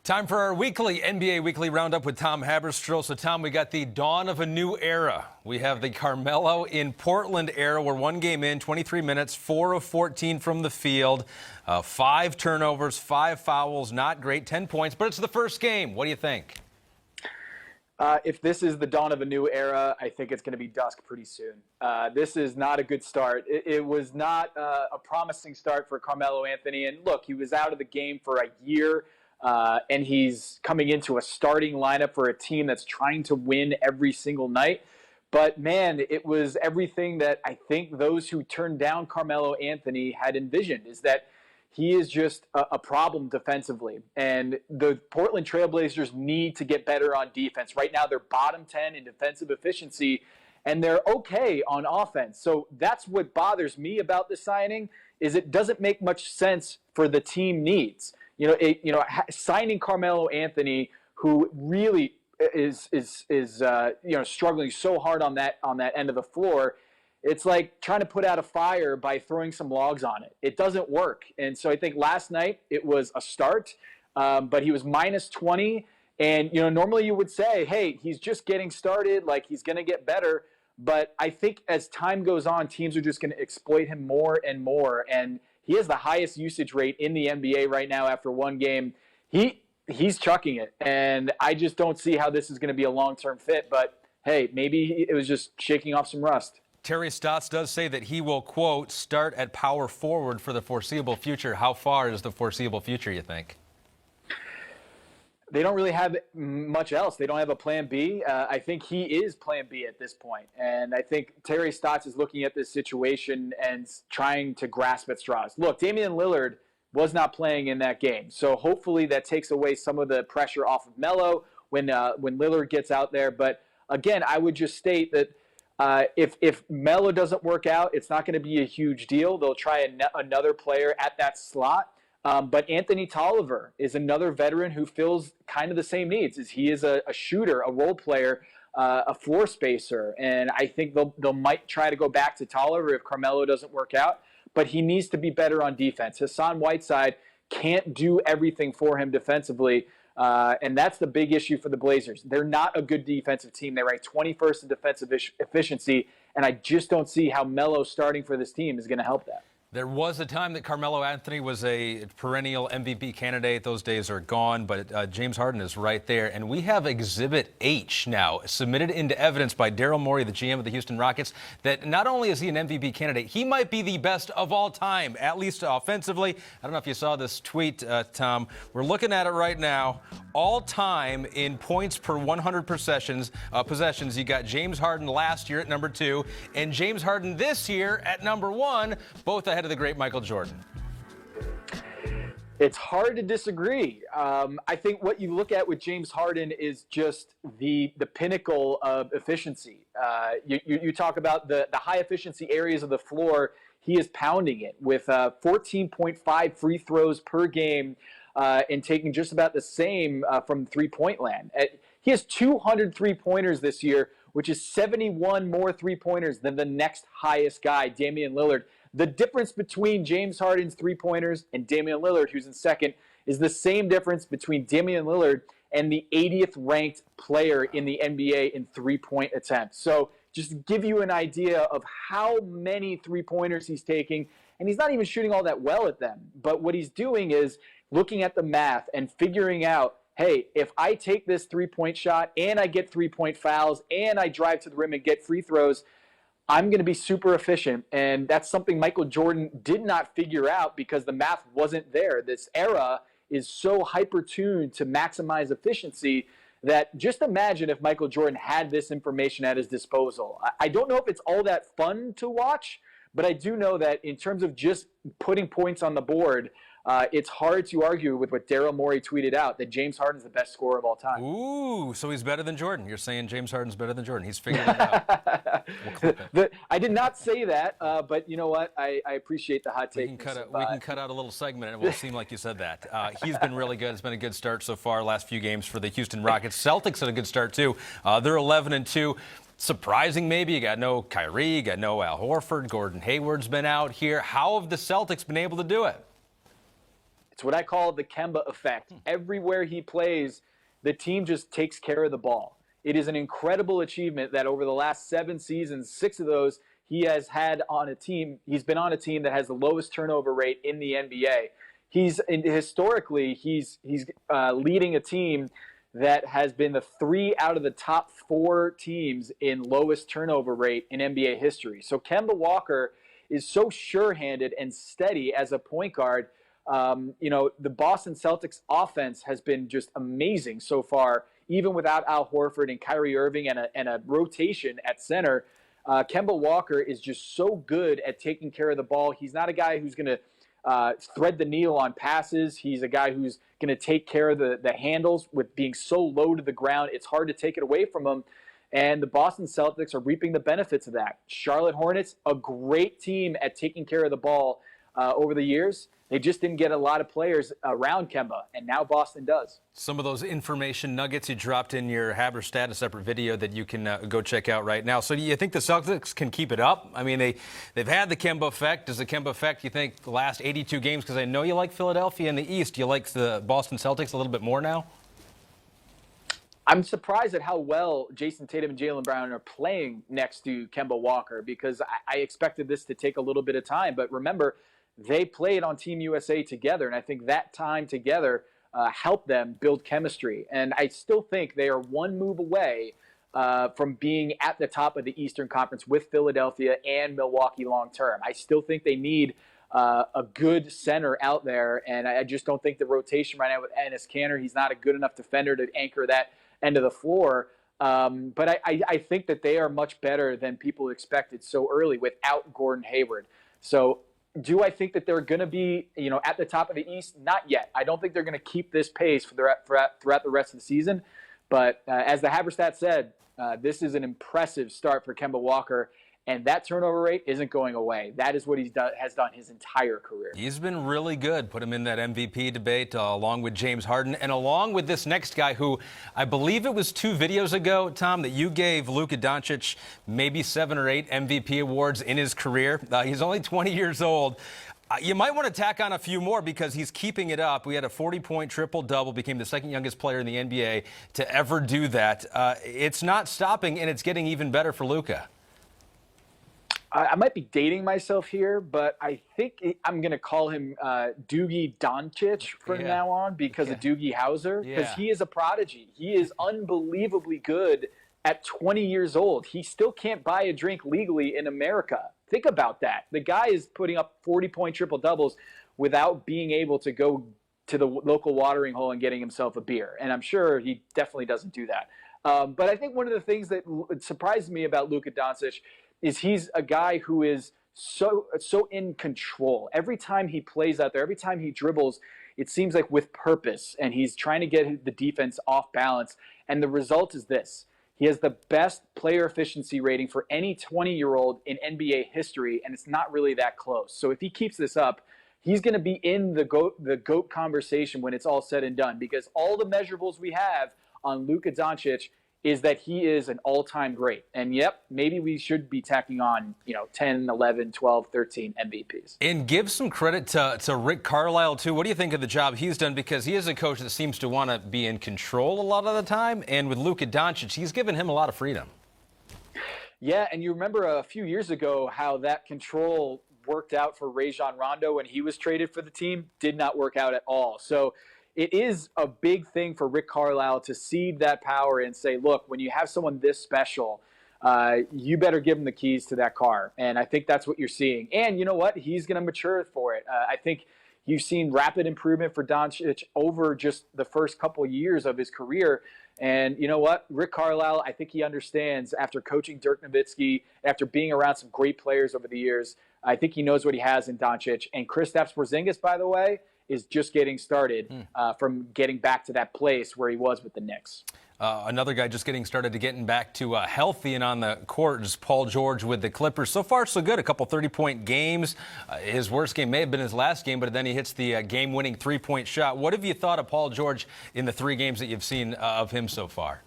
Time for our weekly NBA Weekly Roundup with Tom Haberstroh. So, Tom, we got the dawn of a new era. We have the Carmelo in Portland era. We're one game in, 23 minutes, 4 of 14 from the field, 5 turnovers, 5 fouls. Not great, 10 points, but it's the first game. What do you think? If this is the dawn of a new era, I think it's going to be dusk pretty soon. This is not a good start. It was not a promising start for Carmelo Anthony. And look, he was out of the game for a year. And he's coming into a starting lineup for a team that's trying to win every single night. But, man, it was everything that I think those who turned down Carmelo Anthony had envisioned, is that he is just a problem defensively. And the Portland Trailblazers need to get better on defense. Right now, they're bottom 10 in defensive efficiency, and they're okay on offense. So that's what bothers me about the signing, is it doesn't make much sense for the team needs. Signing Carmelo Anthony, who really is struggling so hard on that end of the floor, it's like trying to put out a fire by throwing some logs on it. It doesn't work. And so I think last night it was a start, but he was minus 20. And normally you would say, hey, he's just getting started, like he's going to get better. But I think as time goes on, teams are just going to exploit him more and more. And he has the highest usage rate in the NBA right now after one game. He's chucking it, and I just don't see how this is going to be a long-term fit. But, hey, maybe it was just shaking off some rust. Terry Stotts does say that he will, quote, start at power forward for the foreseeable future. How far is the foreseeable future, you think? They don't really have much else. They don't have a plan B. I think he is plan B at this point. And I think Terry Stotts is looking at this situation and trying to grasp at straws. Look, Damian Lillard was not playing in that game. So hopefully that takes away some of the pressure off of Melo when Lillard gets out there. But again, I would just state that if Melo doesn't work out, it's not going to be a huge deal. They'll try another player at that slot. But Anthony Tolliver is another veteran who fills kind of the same needs. He is a shooter, a role player, a floor spacer. And I think they'll might try to go back to Tolliver if Carmelo doesn't work out. But he needs to be better on defense. Hassan Whiteside can't do everything for him defensively. And that's the big issue for the Blazers. They're not a good defensive team. They rank 21st in defensive efficiency. And I just don't see how Melo starting for this team is going to help that. There was a time that Carmelo Anthony was a perennial MVP candidate. Those days are gone, but James Harden is right there. And we have Exhibit H now submitted into evidence by Daryl Morey, the GM of the Houston Rockets, that not only is he an MVP candidate, he might be the best of all time, at least offensively. I don't know if you saw this tweet, Tom. We're looking at it right now. All time in points per 100 possessions, you got James Harden last year at number 2 and James Harden this year at number 1, both ahead of the great Michael Jordan. It's hard to disagree. I think what you look at with James Harden is just the pinnacle of efficiency. You talk about the high efficiency areas of the floor. He is pounding it with 14.5 free throws per game and taking just about the same from three-point land. He has 200 three-pointers this year, which is 71 more three-pointers than the next highest guy, Damian Lillard. The difference between James Harden's three-pointers and Damian Lillard, who's in second, is the same difference between Damian Lillard and the 80th ranked player in the NBA in three-point attempts. So just to give you an idea of how many three-pointers he's taking, and he's not even shooting all that well at them. But what he's doing is looking at the math and figuring out, hey, if I take this three-point shot and I get three-point fouls and I drive to the rim and get free throws, I'm going to be super efficient. And that's something Michael Jordan did not figure out because the math wasn't there. This era is so hyper-tuned to maximize efficiency that just imagine if Michael Jordan had this information at his disposal. I don't know if it's all that fun to watch, but I do know that in terms of just putting points on the board, it's hard to argue with what Daryl Morey tweeted out, that James Harden's the best scorer of all time. Ooh, so he's better than Jordan. You're saying James Harden's better than Jordan. He's figured it out. We'll clip it. I did not say that, but you know what? I appreciate the hot take. We can cut out a little segment, and it won't seem like you said that. He's been really good. It's been a good start so far, last few games for the Houston Rockets. Celtics had a good start, too. They're 11-2. Surprising, maybe. You got no Kyrie, you got no Al Horford. Gordon Hayward's been out here. How have the Celtics been able to do it? It's what I call the Kemba effect. Everywhere he plays, the team just takes care of the ball. It is an incredible achievement that over the last 7 seasons, 6 of those he has had on a team. He's been on a team that has the lowest turnover rate in the NBA. Historically he's leading a team that has been the 3 out of the top 4 teams in lowest turnover rate in NBA history. So Kemba Walker is so sure-handed and steady as a point guard. The Boston Celtics offense has been just amazing so far, even without Al Horford and Kyrie Irving and a rotation at center. Kemba Walker is just so good at taking care of the ball. He's not a guy who's going to thread the needle on passes. He's a guy who's going to take care of the handles with being so low to the ground. It's hard to take it away from him. And the Boston Celtics are reaping the benefits of that. Charlotte Hornets, a great team at taking care of the ball over the years. They just didn't get a lot of players around Kemba, and now Boston does. Some of those information nuggets you dropped in your Haberstroh, a separate video that you can go check out right now. So do you think the Celtics can keep it up? I mean, they've had the Kemba effect. Does the Kemba effect, you think, the last 82 games? Because I know you like Philadelphia in the East. Do you like the Boston Celtics a little bit more now? I'm surprised at how well Jason Tatum and Jaylen Brown are playing next to Kemba Walker, because I expected this to take a little bit of time. But remember, they played on Team USA together, and I think that time together helped them build chemistry. And I still think they are one move away from being at the top of the Eastern Conference with Philadelphia and Milwaukee long term. I still think they need a good center out there, and I just don't think the rotation right now with Enes Kanter, he's not a good enough defender to anchor that end of the floor. But I think that they are much better than people expected so early without Gordon Hayward. So do I think that they're going to be, at the top of the East? Not yet. I don't think they're going to keep this pace throughout the rest of the season. But as the Haberstroh said, this is an impressive start for Kemba Walker. And that turnover rate isn't going away. That is what he has done his entire career. He's been really good. Put him in that MVP debate along with James Harden and along with this next guy who I believe it was 2 videos ago, Tom, that you gave Luka Doncic maybe 7 or 8 MVP awards in his career. He's only 20 years old. You might want to tack on a few more because he's keeping it up. We had a 40-point triple-double, became the second youngest player in the NBA to ever do that. It's not stopping, and it's getting even better for Luka. I might be dating myself here, but I think I'm going to call him Doogie Doncic from now on because of Doogie Howser, because he is a prodigy. He is unbelievably good at 20 years old. He still can't buy a drink legally in America. Think about that. The guy is putting up 40-point triple-doubles without being able to go to the local watering hole and getting himself a beer. And I'm sure he definitely doesn't do that. But I think one of the things that surprised me about Luka Doncic is he's a guy who is so in control. Every time he plays out there, every time he dribbles, it seems like with purpose, and he's trying to get the defense off balance. And the result is this. He has the best player efficiency rating for any 20-year-old in NBA history, and it's not really that close. So if he keeps this up, he's going to be in the GOAT conversation when it's all said and done, because all the measurables we have on Luka Doncic is that he is an all-time great. And, yep, maybe we should be tacking on, 10, 11, 12, 13 MVPs. And give some credit to Rick Carlisle, too. What do you think of the job he's done? Because he is a coach that seems to want to be in control a lot of the time. And with Luka Doncic, he's given him a lot of freedom. Yeah, and you remember a few years ago how that control worked out for Rajon Rondo when he was traded for the team. Did not work out at all. So it is a big thing for Rick Carlisle to cede that power and say, look, when you have someone this special, you better give him the keys to that car. And I think that's what you're seeing. And you know what? He's going to mature for it. I think you've seen rapid improvement for Doncic over just the first couple years of his career. And you know what? Rick Carlisle, I think he understands after coaching Dirk Nowitzki, after being around some great players over the years, I think he knows what he has in Doncic. And Kristaps Porzingis, by the way, is just getting started from getting back to that place where he was with the Knicks. Another guy just getting started to getting back to healthy and on the court is Paul George with the Clippers. So far, so good. A couple 30-point games. His worst game may have been his last game, but then he hits the game-winning three-point shot. What have you thought of Paul George in the 3 games that you've seen of him so far?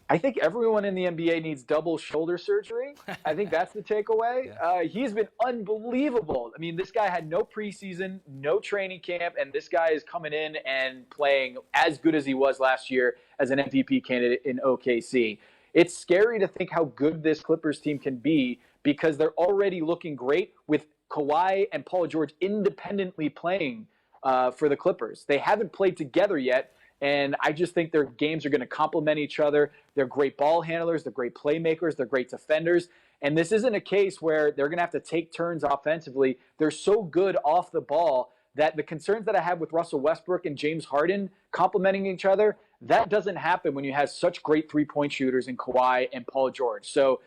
I think everyone in the NBA needs double shoulder surgery. I think that's the takeaway. He's been unbelievable. I mean, this guy had no preseason, no training camp, and this guy is coming in and playing as good as he was last year as an MVP candidate in OKC. It's scary to think how good this Clippers team can be because they're already looking great with Kawhi and Paul George independently playing for the Clippers. They haven't played together yet. And I just think their games are going to complement each other. They're great ball handlers. They're great playmakers. They're great defenders. And this isn't a case where they're going to have to take turns offensively. They're so good off the ball that the concerns that I have with Russell Westbrook and James Harden complementing each other, that doesn't happen when you have such great three-point shooters in Kawhi and Paul George. So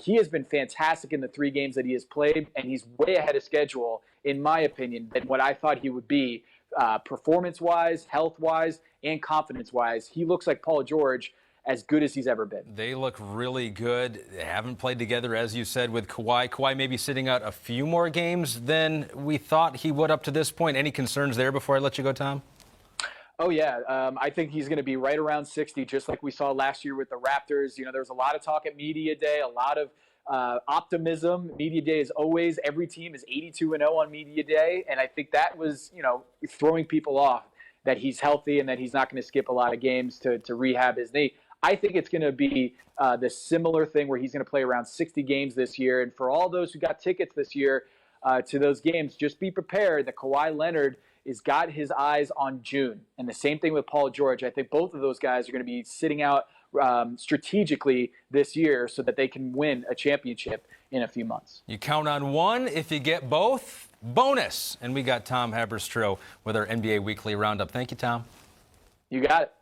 he has been fantastic in the 3 games that he has played, and he's way ahead of schedule, in my opinion, than what I thought he would be performance-wise, health-wise, and confidence-wise. He looks like Paul George as good as he's ever been. They look really good. They haven't played together, as you said, with Kawhi. Kawhi may be sitting out a few more games than we thought he would up to this point. Any concerns there before I let you go, Tom? Oh, yeah. I think he's going to be right around 60, just like we saw last year with the Raptors. You know, there was a lot of talk at Media Day, a lot of optimism. Media Day is always, every team is 82-0 on Media Day. And I think that was, throwing people off that he's healthy and that he's not going to skip a lot of games to rehab his knee. I think it's going to be the similar thing where he's going to play around 60 games this year. And for all those who got tickets this year to those games, just be prepared that Kawhi Leonard has got his eyes on June. And the same thing with Paul George. I think both of those guys are going to be sitting out strategically this year so that they can win a championship in a few months. You count on one. If you get both, bonus. And we got Tom Haberstroh with our NBA Weekly Roundup. Thank you, Tom. You got it.